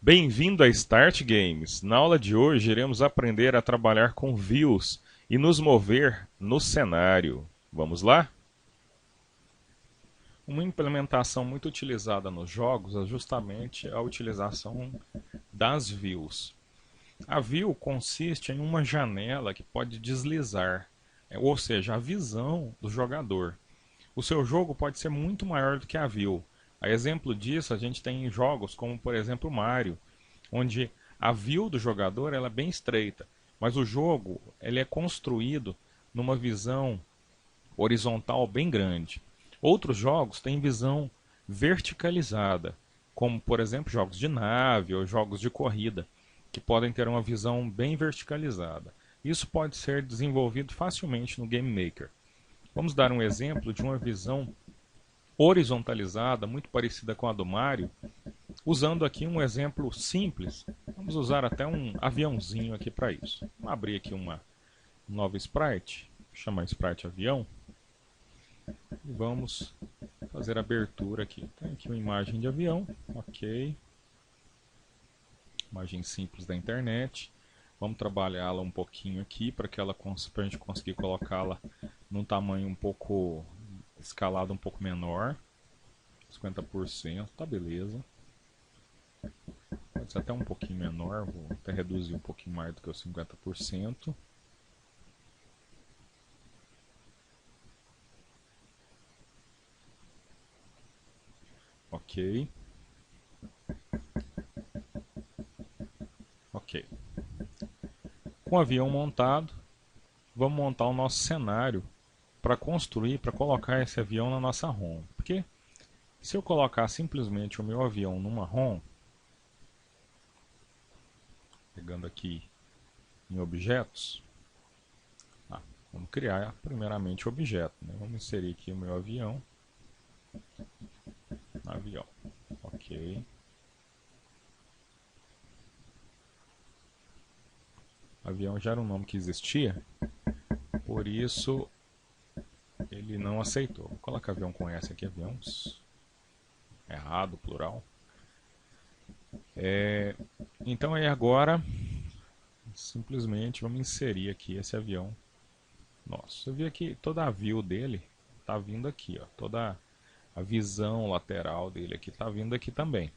Bem-vindo a Start Games. Na aula de hoje iremos aprender a trabalhar com views e nos mover no cenário. Vamos lá? Uma implementação muito utilizada nos jogos é justamente a utilização das views. A view consiste em uma janela que pode deslizar, ou seja, a visão do jogador. O seu jogo pode ser muito maior do que a view. A exemplo disso, a gente tem jogos como, por exemplo, Mario, onde a view do jogador ela é bem estreita, mas o jogo ele é construído numa visão horizontal bem grande. Outros jogos têm visão verticalizada, como, por exemplo, jogos de nave ou jogos de corrida, que podem ter uma visão bem verticalizada. Isso pode ser desenvolvido facilmente no Game Maker. Vamos dar um exemplo de uma visão horizontalizada, muito parecida com a do Mario, usando aqui um exemplo simples. Vamos usar até um aviãozinho aqui para isso. Vamos abrir aqui uma nova sprite, chamar sprite avião, e vamos fazer a abertura aqui. Tem aqui uma imagem de avião, ok. Imagem simples da internet. Vamos trabalhá-la um pouquinho aqui para a gente conseguir colocá-la num tamanho um pouco escalado, um pouco menor. 50%, tá beleza. Pode ser até um pouquinho menor, vou até reduzir um pouquinho mais do que os 50%. Ok. Ok. Com o avião montado, vamos montar o nosso cenário para construir, para colocar esse avião na nossa ROM. Porque se eu colocar simplesmente o meu avião numa ROM, pegando aqui em objetos, vamos criar primeiramente o objeto. Né? Vamos inserir aqui o meu avião. Avião. Ok. Avião já era um nome que existia, por isso ele não aceitou. Vou colocar avião com S aqui, aviões. Errado, plural. Então aí agora, simplesmente vamos inserir aqui esse avião nosso. Você vê que toda a view dele está vindo aqui, ó. Toda a visão lateral dele aqui está vindo aqui também.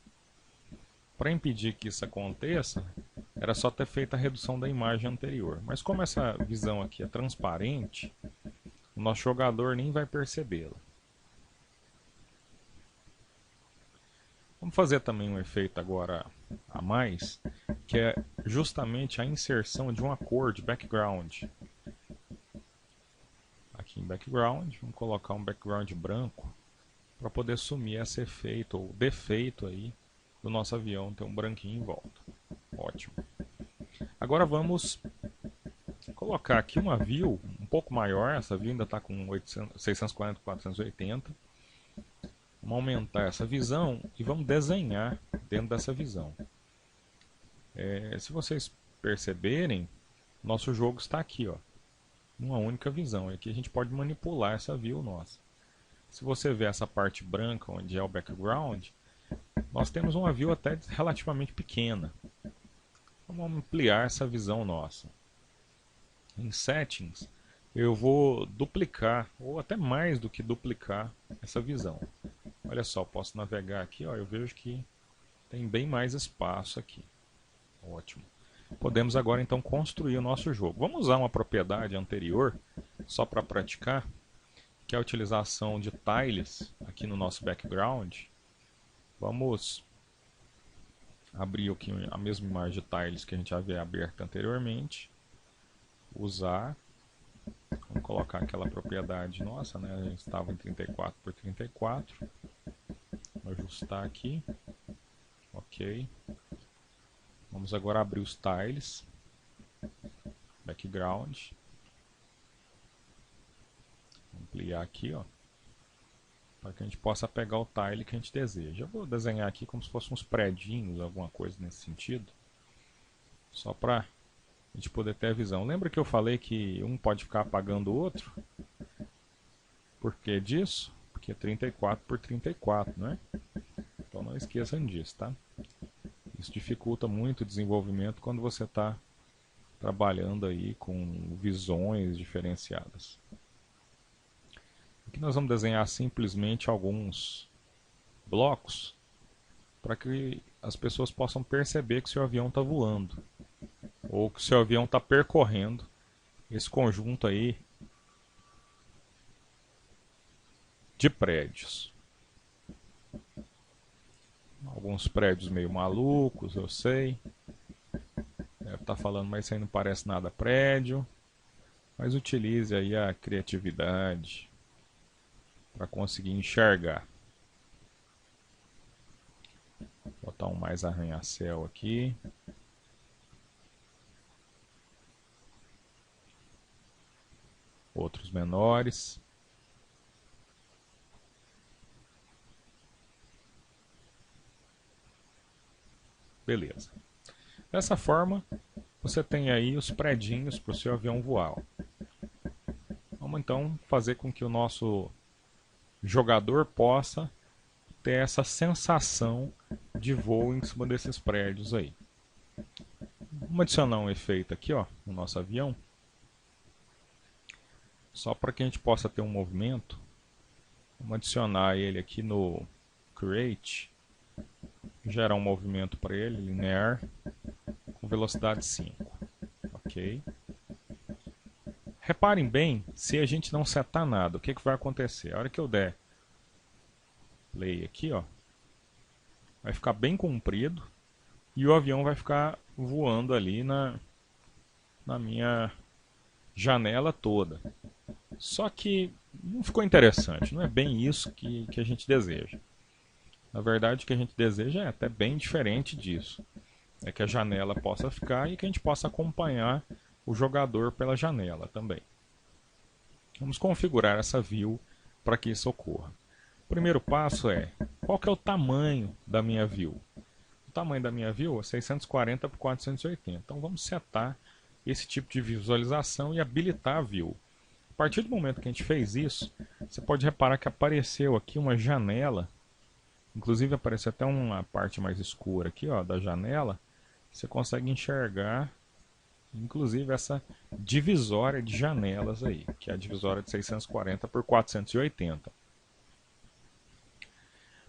Para impedir que isso aconteça, era só ter feito a redução da imagem anterior. Mas como essa visão aqui é transparente, o nosso jogador nem vai percebê-la. Vamos fazer também um efeito agora a mais, que é justamente a inserção de uma cor de background. Aqui em background, vamos colocar um background branco para poder sumir esse efeito ou defeito aí do nosso avião ter um branquinho em volta. Ótimo. Agora vamos colocar aqui uma view um pouco maior. Essa view ainda está com 640 por 480. Vamos aumentar essa visão e vamos desenhar dentro dessa visão. Se vocês perceberem, nosso jogo está aqui, ó, numa única visão. Aqui a gente pode manipular essa view nossa. Se você ver essa parte branca onde é o background, nós temos uma view até relativamente pequena. Vamos ampliar essa visão nossa. Em Settings, eu vou duplicar, ou até mais do que duplicar, essa visão. Olha só, posso navegar aqui, ó, eu vejo que tem bem mais espaço aqui. Ótimo. Podemos agora então construir o nosso jogo. Vamos usar uma propriedade anterior, só para praticar, que é a utilização de tiles aqui no nosso background. Vamos abrir aqui a mesma imagem de tiles que a gente havia aberto anteriormente. Usar. Vamos colocar aquela propriedade nossa, né? A gente estava em 34 por 34. Vou ajustar aqui. Ok. Vamos agora abrir os tiles. Background. Ampliar aqui, ó, para que a gente possa pegar o tile que a gente deseja. Eu vou desenhar aqui como se fossem uns predinhos, alguma coisa nesse sentido, só para a gente poder ter a visão. Lembra que eu falei que um pode ficar apagando o outro? Por que disso? Porque é 34 por 34, não é? Então não esqueçam disso, tá? Isso dificulta muito o desenvolvimento quando você está trabalhando aí com visões diferenciadas. Aqui nós vamos desenhar simplesmente alguns blocos para que as pessoas possam perceber que o seu avião está voando ou que o seu avião está percorrendo esse conjunto aí de prédios. Alguns prédios meio malucos, eu sei. Deve estar falando, mas isso aí não parece nada prédio. Mas utilize aí a criatividade para conseguir enxergar. Vou botar um mais arranha-céu aqui. Outros menores. Beleza. Dessa forma, você tem aí os predinhos para o seu avião voar. Vamos então fazer com que o nosso jogador possa ter essa sensação de voo em cima desses prédios aí. Vamos adicionar um efeito aqui, ó, no nosso avião. Só para que a gente possa ter um movimento. Vamos adicionar ele aqui no Create. Gerar um movimento para ele, linear, com velocidade 5. Ok. Reparem bem, se a gente não setar nada, o que vai acontecer? A hora que eu der play aqui, ó, vai ficar bem comprido e o avião vai ficar voando ali na minha janela toda. Só que não ficou interessante, não é bem isso que a gente deseja. Na verdade, o que a gente deseja é até bem diferente disso. É que a janela possa ficar e que a gente possa acompanhar o jogador pela janela também. Vamos configurar essa view para que isso ocorra. O primeiro passo é, qual que é o tamanho da minha view? O tamanho da minha view é 640 por 480. Então vamos setar esse tipo de visualização e habilitar a view. A partir do momento que a gente fez isso, você pode reparar que apareceu aqui uma janela. Inclusive apareceu até uma parte mais escura aqui, ó, da janela. Você consegue enxergar, inclusive, essa divisória de janelas aí, que é a divisória de 640 por 480.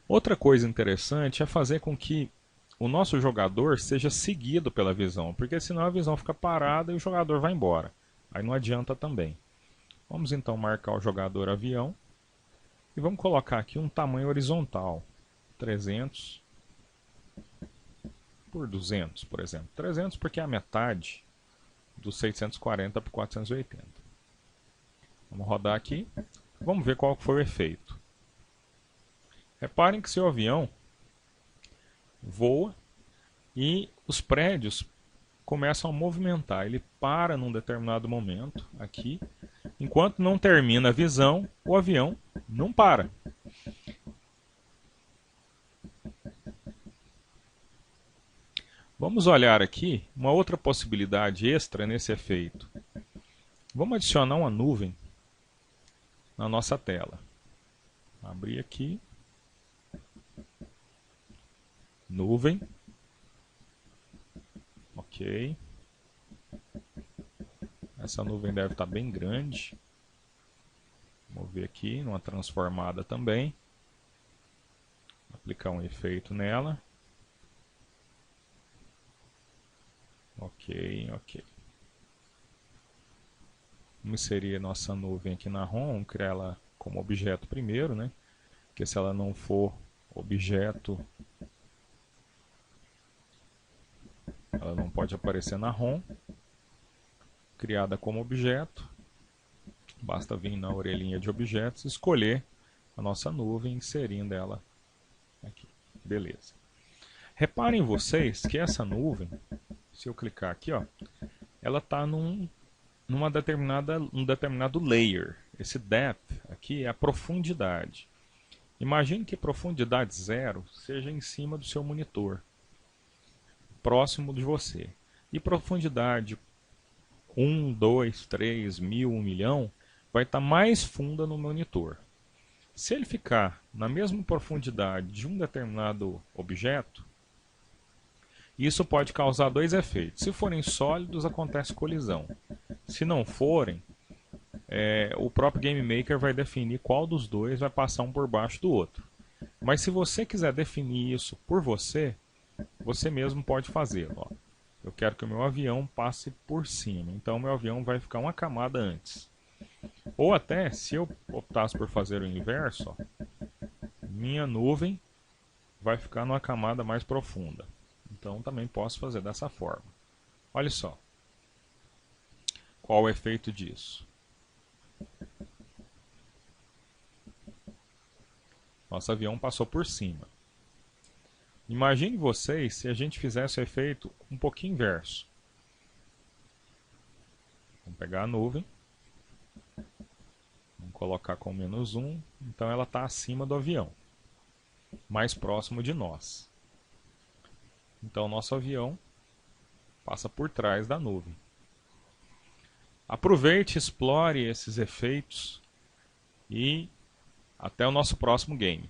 Outra coisa interessante é fazer com que o nosso jogador seja seguido pela visão, porque senão a visão fica parada e o jogador vai embora. Aí não adianta também. Vamos então marcar o jogador avião e vamos colocar aqui um tamanho horizontal. 300 por 200, por exemplo. 300 porque é a metade dos 640 por 480. Vamos rodar aqui. Vamos ver qual foi o efeito. Reparem que seu avião voa e os prédios começam a movimentar. Ele para num determinado momento aqui. Enquanto não termina a visão, o avião não para. Vamos olhar aqui uma outra possibilidade extra nesse efeito. Vamos adicionar uma nuvem na nossa tela. Abrir aqui. Nuvem. Ok. Essa nuvem deve estar bem grande. Vamos ver aqui, numa transformada também. Aplicar um efeito nela. Ok, ok. Vamos inserir a nossa nuvem aqui na ROM, vamos criar ela como objeto primeiro, né? Porque se ela não for objeto, ela não pode aparecer na ROM. Criada como objeto, basta vir na orelhinha de objetos e escolher a nossa nuvem, inserindo ela aqui. Beleza. Reparem vocês que essa nuvem, se eu clicar aqui, ó, ela está num determinado layer. Esse depth aqui é a profundidade. Imagine que profundidade 0 seja em cima do seu monitor, próximo de você. E profundidade 1, 2, 3, 1000, 1 milhão vai estar mais funda no monitor. Se ele ficar na mesma profundidade de um determinado objeto, Isso pode causar dois efeitos. Se forem sólidos, acontece colisão. Se não forem, o próprio Game Maker vai definir qual dos dois vai passar um por baixo do outro. Mas se você quiser definir isso por você, você mesmo pode fazê-lo. Eu quero que o meu avião passe por cima, então o meu avião vai ficar uma camada antes. Ou até, se eu optasse por fazer o inverso, minha nuvem vai ficar numa camada mais profunda. Então também posso fazer dessa forma. Olha só. Qual o efeito disso? Nosso avião passou por cima. Imagine vocês se a gente fizesse o efeito um pouquinho inverso. Vamos pegar a nuvem. Vamos colocar com -1. Então ela está acima do avião. Mais próximo de nós. Então nosso avião passa por trás da nuvem. Aproveite, explore esses efeitos e até o nosso próximo game.